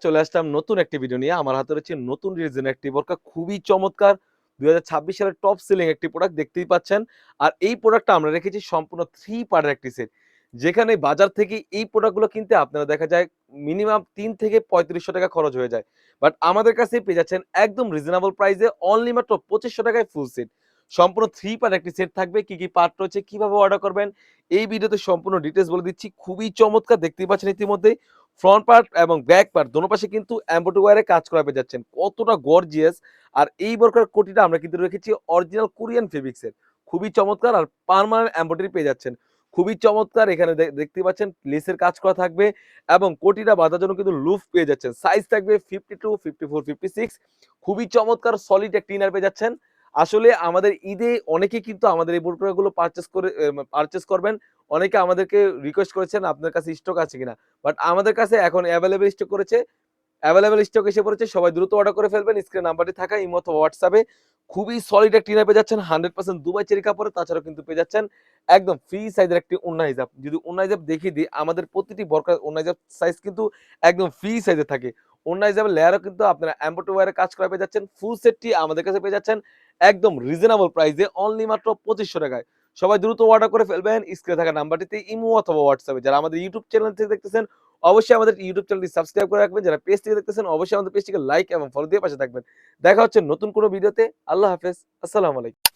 চলে আসলাম নতুন একটি ভিডিও নিয়ে। আমার হাতে রয়েছে নতুন রিলিজের একটি বোরকা, খুবই চমৎকার ২০২৬ সালের টপ সেলিং একটি প্রোডাক্ট দেখতেই পাচ্ছেন। আর এই প্রোডাক্টটা আমরা রেখেছি সম্পূর্ণ 3 পার্টের একটি সেট। যেখানে বাজার থেকে এই প্রোডাক্টগুলো কিনতে আপনারা দেখা যায় মিনিমাম ৩ থেকে ৳৩৫০০ খরচ হয়ে যায়। বাট আমাদের কাছে পেয়ে যাচ্ছেন একদম রিজনেবল প্রাইসে অনলি মাত্র ৳২৫০০ ফুল সেট। সম্পূর্ণ 3 পার্ট একটি সেট থাকবে। কি, কি পার্ট রয়েছে, কিভাবে অর্ডার করবেন এই ভিডিওতে সম্পূর্ণ ডিটেইলস বলে দিচ্ছি। খুবই চমৎকার, দেখতেই পাচ্ছেন ইতিমধ্যেই। ফ্রন্ট পার্ট এবং ব্যাক পার্ট দোনো পাশে কিন্তু এমব্রয়ডারি ওয়্যারে কাজ করা পেয়ে যাচ্ছেন। কতটা গর্জিয়াস! আর এই বোরকার কোটিটা আমরা কিন্তু রেখেছি অরিজিনাল কোরিয়ান ফেব্রিক্সের। খুবই চমৎকার আর পার্মানেন্ট এমব্রয়ডারি পেয়ে যাচ্ছেন। খুবই চমৎকার, এখানে দেখতেই পাচ্ছেন লেসের কাজ করা থাকবে এবং কোটিটা বাঁধার জন্য কিন্তু লুফ পেয়ে যাচ্ছেন। সাইজ থাকবে 52, 54, 56। খুবই চমৎকার সলিড একটা ইনার পেয়ে যাচ্ছেন। আসলে আমাদের ঈদে অনেকেই কিন্তু আমাদের এই বোরকাগুলো পারচেজ করবেন। অনেকে আমাদেরকে রিকোয়েস্ট করেছেন আপনার কাছে স্টক আছে কিনা? বাট আমাদের কাছে এখন এভেইলেবল স্টক করেছে। এভেইলেবল স্টক এসে পড়েছে। সবাই দ্রুত অর্ডার করে ফেলবেন। স্ক্রিনে নাম্বারটি থাকা ইমো অথবা হোয়াটসঅ্যাপে। খুবই সলিড একটা ইনার পেয়ে যাচ্ছেন 100% দুবাই চেরি কাপড়ে। তাছাড়াও কিন্তু পেয়ে যাচ্ছেন একদম ফ্রি সাইজের একটি ওড়না হিজাব। যদি ওড়না হিজাব দেখিয়ে দিই, আমাদের প্রতিটি বরকার ওড়না হিজাব সাইজ কিন্তু একদম ফ্রি সাইজে থাকে। ওড়না হিজাবের লেয়ারও কিন্তু আপনারা এমব্রয়ডারি ওয়্যারে কাজ করা পেয়ে যাচ্ছেন। ফুল সেটটি আমাদের কাছে পেয়ে যাচ্ছেন একদম রিজনেবল প্রাইসে অনলি মাত্র ৳২৫০০। সবাই দ্রুত অর্ডার করে ফেলবেন। স্ক্রিনে থাকা নাম্বারটিতে ইমো অথবা হোয়াটসঅ্যাপে। যারা আমাদের ইউটিউব চ্যানেল থেকে দেখতেছেন অবশ্যই আমাদের ইউটিউব চ্যানেলটি সাবস্ক্রাইব করে রাখবেন। যারা পেজ থেকে দেখতেছেন অবশ্যই আমাদের পেজটিকে লাইক এবং ফলো দিয়ে পাশে থাকবেন। দেখা হচ্ছে নতুন কোনো ভিডিওতে। আল্লাহ হাফেজ। আসসালামু আলাইকুম।